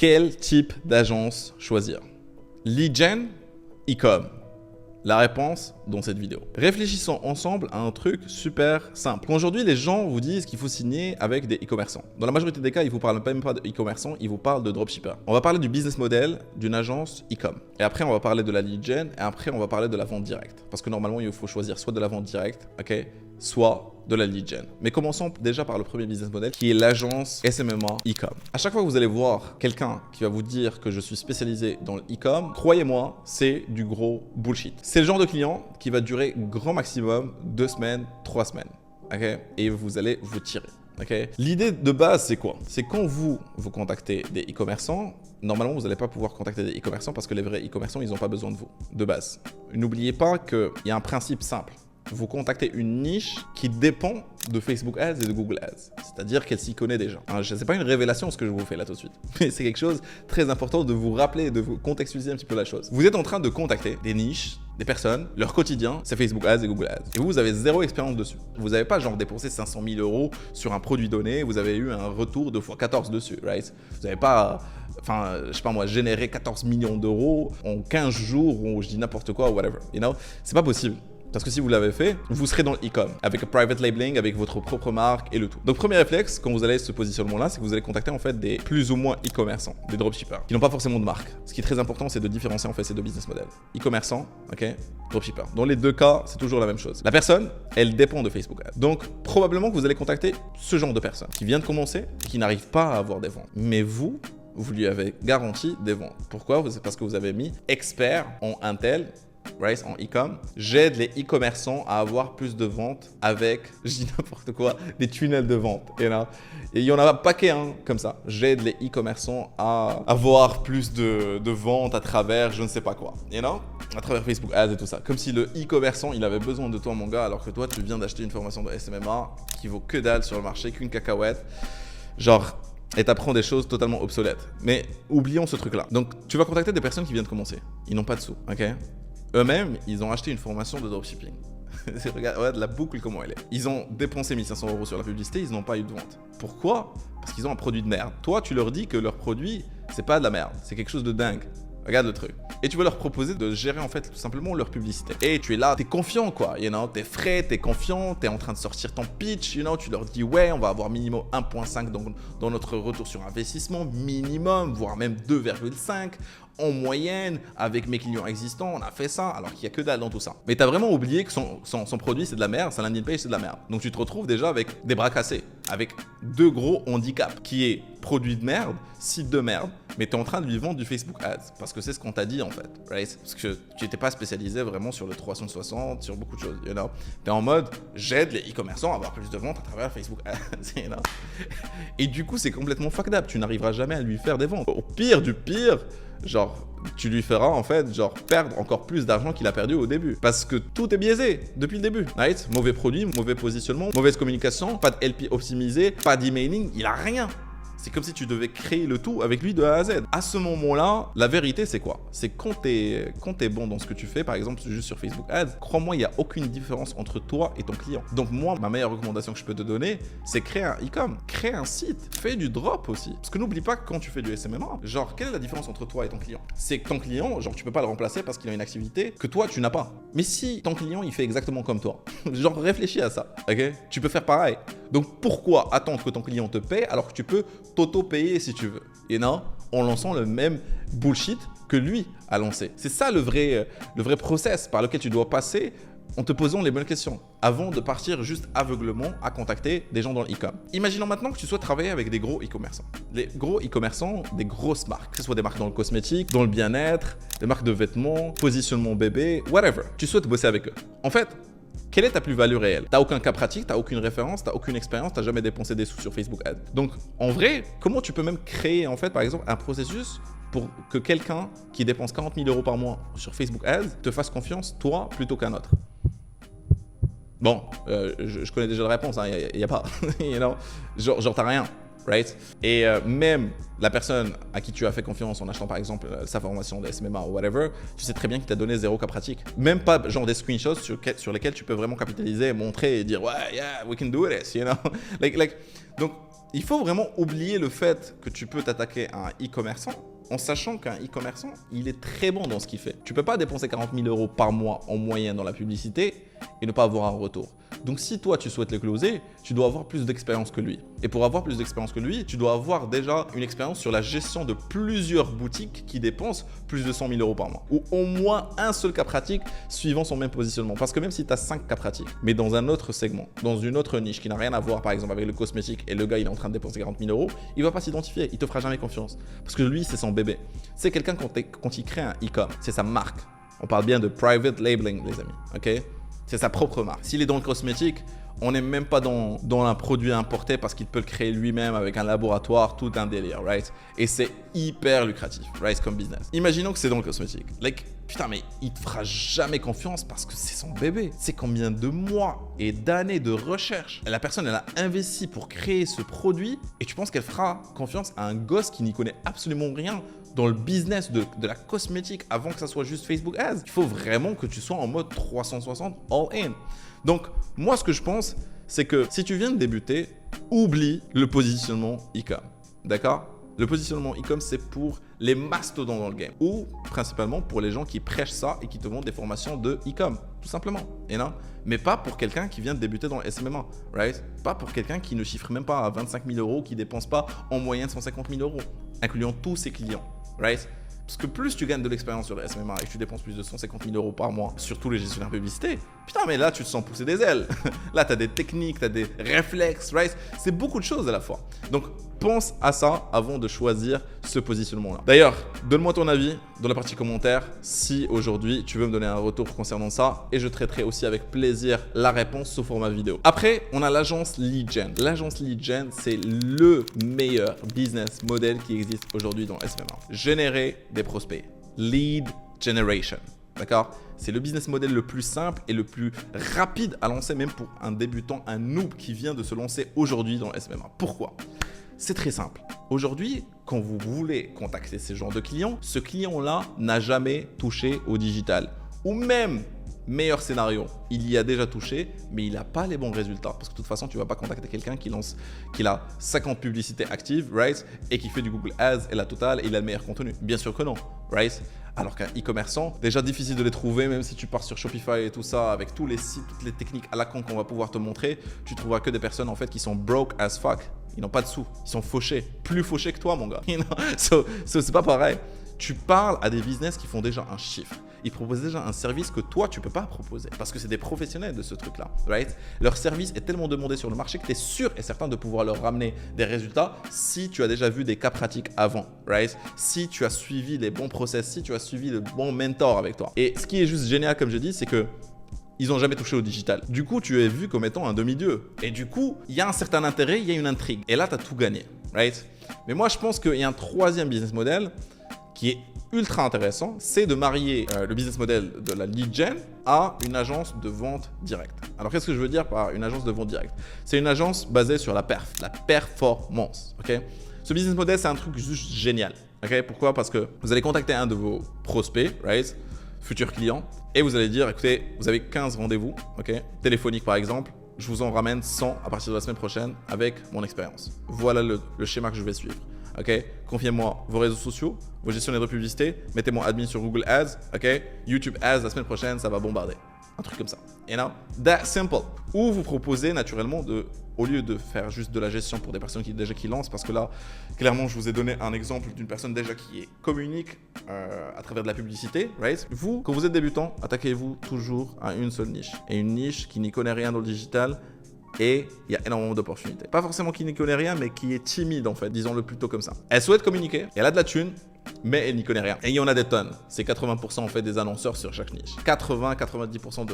Quel type d'agence choisir? Lead gen, e-com. La réponse dans cette vidéo. Réfléchissons ensemble à un truc super simple. Aujourd'hui, les gens vous disent qu'il faut signer avec des e-commerçants. Dans la majorité des cas, ils ne vous parlent même pas de e-commerçants, ils vous parlent de dropshipper. On va parler du business model d'une agence e-com. Et après, on va parler de la lead gen et après, on va parler de la vente directe. Parce que normalement, il faut choisir soit de la vente directe, ok, soit de la lead gen. Mais commençons déjà par le premier business model qui est l'agence SMMA e-com. À chaque fois que vous allez voir quelqu'un qui va vous dire que je suis spécialisé dans le e-com, croyez-moi, c'est du gros bullshit. C'est le genre de client qui va durer grand maximum 2 semaines, 3 semaines. Ok, et vous allez vous tirer. Okay. L'idée de base, c'est quoi? C'est quand vous contactez des e-commerçants, normalement, vous n'allez pas pouvoir contacter des e-commerçants parce que les vrais e-commerçants, ils n'ont pas besoin de vous, de base. N'oubliez pas qu'il y a un principe simple. Vous contactez une niche qui dépend de Facebook Ads et de Google Ads. C'est-à-dire qu'elle s'y connaît déjà. Ce n'est pas une révélation ce que je vous fais là tout de suite. Mais c'est quelque chose de très important de vous rappeler, de vous contextualiser un petit peu la chose. Vous êtes en train de contacter des niches, des personnes, leur quotidien, c'est Facebook Ads et Google Ads. Et vous avez zéro expérience dessus. Vous n'avez pas genre dépensé 500 000 € sur un produit donné, vous avez eu un retour de x14 dessus, right? Vous n'avez pas... Enfin, je sais pas moi, générer 14 millions d'euros en 15 jours ou je dis n'importe quoi, whatever, you know? C'est pas possible. Parce que si vous l'avez fait, vous serez dans le e-com, avec un private labeling, avec votre propre marque et le tout. Donc, premier réflexe, quand vous allez ce positionnement-là, c'est que vous allez contacter en fait des plus ou moins e-commerçants, des dropshippers, qui n'ont pas forcément de marque. Ce qui est très important, c'est de différencier en fait ces deux business models. E-commerçants, ok, dropshippers. Dans les deux cas, c'est toujours la même chose. La personne, elle dépend de Facebook Ads. Donc, probablement que vous allez contacter ce genre de personne qui vient de commencer, qui n'arrive pas à avoir des ventes. Mais vous lui avez garanti des ventes. Pourquoi? C'est parce que vous avez mis expert en Intel, right, en e-com. J'aide les e-commerçants à avoir plus de ventes avec, je dis n'importe quoi, des tunnels de vente. Et il y en a un paquet comme ça. J'aide les e-commerçants à avoir plus de ventes à travers je ne sais pas quoi. À travers Facebook Ads et tout ça. Comme si le e-commerçant, il avait besoin de toi, mon gars, alors que toi, tu viens d'acheter une formation de SMMA qui vaut que dalle sur le marché, qu'une cacahuète. Genre... Et t'apprends des choses totalement obsolètes. Mais oublions ce truc-là. Donc, tu vas contacter des personnes qui viennent de commencer. Ils n'ont pas de sous, ok? Eux-mêmes, ils ont acheté une formation de dropshipping. Regarde la boucle, comment elle est. Ils ont dépensé 1 500 € sur la publicité, ils n'ont pas eu de vente. Pourquoi? Parce qu'ils ont un produit de merde. Toi, tu leur dis que leur produit, c'est pas de la merde. C'est quelque chose de dingue. Regarde le truc. Et tu vas leur proposer de gérer en fait tout simplement leur publicité. Et tu es là, t'es confiant quoi, t'es frais, t'es confiant, t'es en train de sortir ton pitch, tu leur dis ouais, on va avoir minimum 1.5 dans notre retour sur investissement, minimum, voire même 2,5 en moyenne, avec mes clients existants, on a fait ça, alors qu'il n'y a que dalle dans tout ça. Mais tu as vraiment oublié que son produit c'est de la merde, sa landing page c'est de la merde. Donc tu te retrouves déjà avec des bras cassés, avec 2 gros handicaps, qui est produit de merde, site de merde, mais tu es en train de lui vendre du Facebook Ads, parce que c'est ce qu'on t'a dit en fait, right? Parce que tu n'étais pas spécialisé vraiment sur le 360, sur beaucoup de choses, Tu es en mode, j'aide les e-commerçants à avoir plus de ventes à travers Facebook Ads, Et du coup, c'est complètement fucked up, tu n'arriveras jamais à lui faire des ventes. Au pire du pire, genre, tu lui feras en fait, genre, perdre encore plus d'argent qu'il a perdu au début. Parce que tout est biaisé depuis le début, right? Mauvais produit, mauvais positionnement, mauvaise communication, pas de LP optimisé, pas d'emailing, il a rien. C'est comme si tu devais créer le tout avec lui de A à Z. À ce moment-là, la vérité, c'est quoi? C'est quand t'es bon dans ce que tu fais, par exemple, juste sur Facebook Ads, crois-moi, il n'y a aucune différence entre toi et ton client. Donc moi, ma meilleure recommandation que je peux te donner, c'est créer un e-com, créer un site, fais du drop aussi. Parce que n'oublie pas que quand tu fais du SMMA, genre, quelle est la différence entre toi et ton client? C'est que ton client, genre, tu peux pas le remplacer parce qu'il a une activité que toi, tu n'as pas. Mais si ton client, il fait exactement comme toi, genre, réfléchis à ça, ok? Tu peux faire pareil. Donc pourquoi attendre que ton client te paie alors que tu peux t'auto-payer si tu veux? Et non, en lançant le même bullshit que lui a lancé. C'est ça le vrai process par lequel tu dois passer en te posant les bonnes questions avant de partir juste aveuglement à contacter des gens dans le e-com. Imaginons maintenant que tu souhaites travailler avec des gros e-commerçants. Les gros e-commerçants, des grosses marques, que ce soit des marques dans le cosmétique, dans le bien-être, des marques de vêtements, positionnement bébé, whatever. Tu souhaites bosser avec eux. En fait, quelle est ta plus-value réelle? T'as aucun cas pratique, t'as aucune référence, t'as aucune expérience, t'as jamais dépensé des sous sur Facebook Ads. Donc, en vrai, comment tu peux même créer, en fait, par exemple, un processus pour que quelqu'un qui dépense 40 000 € par mois sur Facebook Ads te fasse confiance, toi, plutôt qu'un autre? Bon, je connais déjà la réponse, il n'y a pas. Genre, t'as rien. Right? Et même la personne à qui tu as fait confiance en achetant par exemple sa formation de SMMA ou whatever, tu sais très bien qu'il t'a donné 0 cas pratique. Même pas genre des screenshots sur lesquels tu peux vraiment capitaliser, montrer et dire ouais, yeah, we can do this, Donc Il faut vraiment oublier le fait que tu peux t'attaquer à un e-commerçant en sachant qu'un e-commerçant, il est très bon dans ce qu'il fait. Tu ne peux pas dépenser 40 000 € par mois en moyenne dans la publicité et ne pas avoir un retour. Donc si toi, tu souhaites le closer, tu dois avoir plus d'expérience que lui. Et pour avoir plus d'expérience que lui, tu dois avoir déjà une expérience sur la gestion de plusieurs boutiques qui dépensent plus de 100 000 € par mois. Ou au moins un seul cas pratique suivant son même positionnement. Parce que même si tu as 5 cas pratiques, mais dans un autre segment, dans une autre niche qui n'a rien à voir par exemple avec le cosmétique et le gars il est en train de dépenser 40 000 €, il ne va pas s'identifier, il ne te fera jamais confiance. Parce que lui, c'est son bébé. C'est quelqu'un quand il crée un e-com, c'est sa marque. On parle bien de private labeling les amis, ok? C'est sa propre marque. S'il est dans le cosmétique, on n'est même pas dans un produit importé parce qu'il peut le créer lui-même avec un laboratoire, tout un délire, right? Et c'est hyper lucratif, right, comme business. Imaginons que c'est dans le cosmétique. Like, putain, mais il te fera jamais confiance parce que c'est son bébé. C'est combien de mois et d'années de recherche la personne, elle a investi pour créer ce produit et tu penses qu'elle fera confiance à un gosse qui n'y connaît absolument rien dans le business de la cosmétique avant que ça soit juste Facebook Ads? Il faut vraiment que tu sois en mode 360 all in. Donc, moi, ce que je pense, c'est que si tu viens de débuter, oublie le positionnement e-com. D'accord? Le positionnement e-com, c'est pour les mastodons dans le game ou principalement pour les gens qui prêchent ça et qui te vendent des formations de e-com, tout simplement. Et non? Mais pas pour quelqu'un qui vient de débuter dans le SMMA, right? Pas pour quelqu'un qui ne chiffre même pas à 25 000 €, qui ne dépense pas en moyenne 150 000 €, incluant tous ses clients, right? Parce que plus tu gagnes de l'expérience sur le SMMA et que tu dépenses plus de 150 000 € par mois sur tous les gestionnaires publicité, putain, mais là, tu te sens pousser des ailes. Là, tu as des techniques, tu as des réflexes, right? C'est beaucoup de choses à la fois. Donc, pense à ça avant de choisir ce positionnement-là. D'ailleurs, donne-moi ton avis dans la partie commentaires si aujourd'hui tu veux me donner un retour concernant ça et je traiterai aussi avec plaisir la réponse sous format vidéo. Après, on a l'agence Lead Gen. L'agence Lead Gen, c'est le meilleur business model qui existe aujourd'hui dans SMMA. Générer des prospects. Lead Generation. D'accord? C'est le business model le plus simple et le plus rapide à lancer, même pour un débutant, un noob qui vient de se lancer aujourd'hui dans le SMMA. Pourquoi? C'est très simple. Aujourd'hui, quand vous voulez contacter ce genre de client, ce client-là n'a jamais touché au digital. Ou même, meilleur scénario, il y a déjà touché, mais il n'a pas les bons résultats. Parce que de toute façon, tu ne vas pas contacter quelqu'un qui a 50 publicités actives, right? Et qui fait du Google Ads et la totale et il a le meilleur contenu. Bien sûr que non, right? Alors qu'un e-commerçant, déjà difficile de les trouver, même si tu pars sur Shopify et tout ça, avec tous les sites, toutes les techniques à la con qu'on va pouvoir te montrer, tu trouveras que des personnes en fait qui sont broke as fuck. Ils n'ont pas de sous, ils sont fauchés, plus fauchés que toi mon gars. C'est pas pareil. Tu parles à des business qui font déjà un chiffre. Ils proposent déjà un service que toi, tu ne peux pas proposer parce que c'est des professionnels de ce truc-là, right? Leur service est tellement demandé sur le marché que tu es sûr et certain de pouvoir leur ramener des résultats si tu as déjà vu des cas pratiques avant, right? Si tu as suivi les bons process, si tu as suivi le bon mentor avec toi. Et ce qui est juste génial, comme je dis, c'est que ils n'ont jamais touché au digital. Du coup, tu es vu comme étant un demi-dieu. Et du coup, il y a un certain intérêt, il y a une intrigue. Et là, tu as tout gagné, right? Mais moi, je pense qu'il y a un troisième business model qui est ultra intéressant, c'est de marier le business model de la lead gen à une agence de vente directe. Alors, qu'est-ce que je veux dire par une agence de vente directe? C'est une agence basée sur la performance. Okay? Ce business model, c'est un truc juste génial. Okay? Pourquoi? Parce que vous allez contacter un de vos prospects, right? Futurs clients, et vous allez dire, écoutez, vous avez 15 rendez-vous, okay? Téléphoniques par exemple, je vous en ramène 100 à partir de la semaine prochaine avec mon expérience. Voilà le schéma que je vais suivre. Okay? Confiez-moi vos réseaux sociaux, vos gestionnaires de publicité, mettez-moi admin sur Google Ads, okay? YouTube Ads, la semaine prochaine, ça va bombarder. Un truc comme ça. You know? That simple. Ou vous proposez naturellement au lieu de faire juste de la gestion pour des personnes qui lancent, parce que là, clairement, je vous ai donné un exemple d'une personne déjà qui communique à travers de la publicité, right? Vous, quand vous êtes débutant, attaquez-vous toujours à une seule niche. Et une niche qui n'y connaît rien dans le digital, et il y a énormément d'opportunités. Pas forcément qui n'y connaît rien, mais qui est timide en fait, disons-le plutôt comme ça. Elle souhaite communiquer, elle a de la thune, mais elle n'y connaît rien. Et il y en a des tonnes. C'est 80% en fait des annonceurs sur chaque niche. 80-90%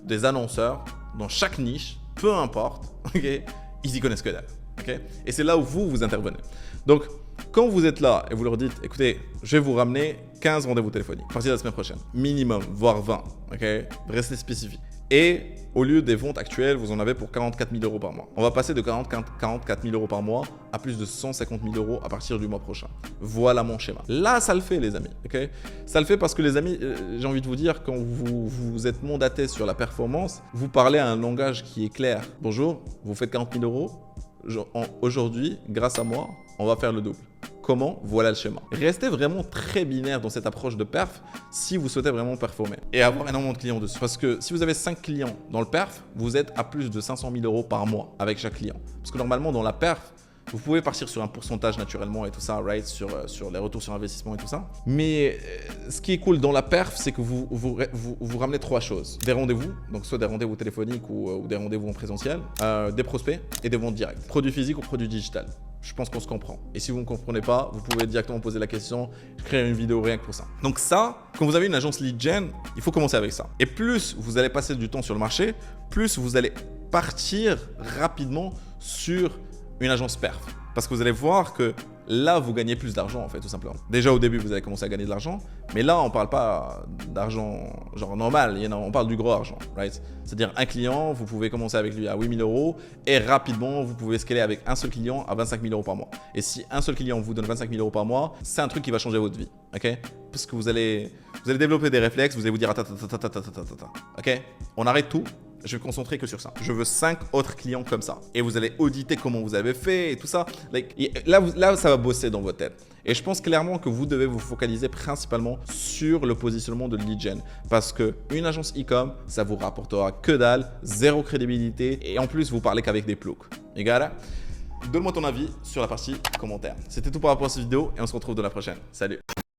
des annonceurs dans chaque niche, peu importe, okay, ils y connaissent que dalle. Okay? Et c'est là où vous intervenez. Donc, quand vous êtes là et vous leur dites, écoutez, je vais vous ramener 15 rendez-vous téléphoniques à partir de la semaine prochaine, minimum, voire 20, okay? Restez spécifique. Et au lieu des ventes actuelles, vous en avez pour 44 000 € par mois. On va passer de 44 000 € par mois à plus de 150 000 € à partir du mois prochain. Voilà mon schéma. Là, ça le fait, les amis. Okay? Ça le fait parce que, les amis, j'ai envie de vous dire, quand vous êtes mandaté sur la performance, vous parlez à un langage qui est clair. Bonjour, vous faites 40 000 €. Aujourd'hui, grâce à moi, on va faire le double. Comment? Voilà le schéma. Restez vraiment très binaire dans cette approche de perf si vous souhaitez vraiment performer et avoir énormément de clients dessus. Parce que si vous avez 5 clients dans le perf, vous êtes à plus de 500 000 € par mois avec chaque client. Parce que normalement, dans la perf, vous pouvez partir sur un pourcentage naturellement et tout ça, right, sur les retours sur investissement et tout ça. Mais ce qui est cool dans la perf, c'est que vous ramenez 3 choses. Des rendez-vous, donc soit des rendez-vous téléphoniques ou des rendez-vous en présentiel, des prospects et des ventes directes. Produits physiques ou produits digital. Je pense qu'on se comprend. Et si vous ne comprenez pas, vous pouvez directement poser la question, créer une vidéo rien que pour ça. Donc ça, quand vous avez une agence lead gen, il faut commencer avec ça. Et plus vous allez passer du temps sur le marché, plus vous allez partir rapidement sur une agence perf. Parce que vous allez voir que là, vous gagnez plus d'argent en fait, tout simplement. Déjà au début, vous allez commencer à gagner de l'argent, mais là, on ne parle pas d'argent genre normal, on parle du gros argent, right? C'est-à-dire un client, vous pouvez commencer avec lui à 8 000 € et rapidement, vous pouvez scaler avec un seul client à 25 000 € par mois. Et si un seul client vous donne 25 000 € par mois, c'est un truc qui va changer votre vie, ok? Parce que vous allez développer des réflexes, vous allez vous dire, ok? On arrête tout. Je vais me concentrer que sur ça. Je veux 5 autres clients comme ça. Et vous allez auditer comment vous avez fait et tout ça. Là, ça va bosser dans votre tête. Et je pense clairement que vous devez vous focaliser principalement sur le positionnement de lead gen. Parce qu'une agence e-com, ça vous rapportera que dalle, zéro crédibilité. Et en plus, vous parlez qu'avec des ploucs. You got it? Donne-moi ton avis sur la partie commentaires. C'était tout par rapport à cette vidéo et on se retrouve dans la prochaine. Salut!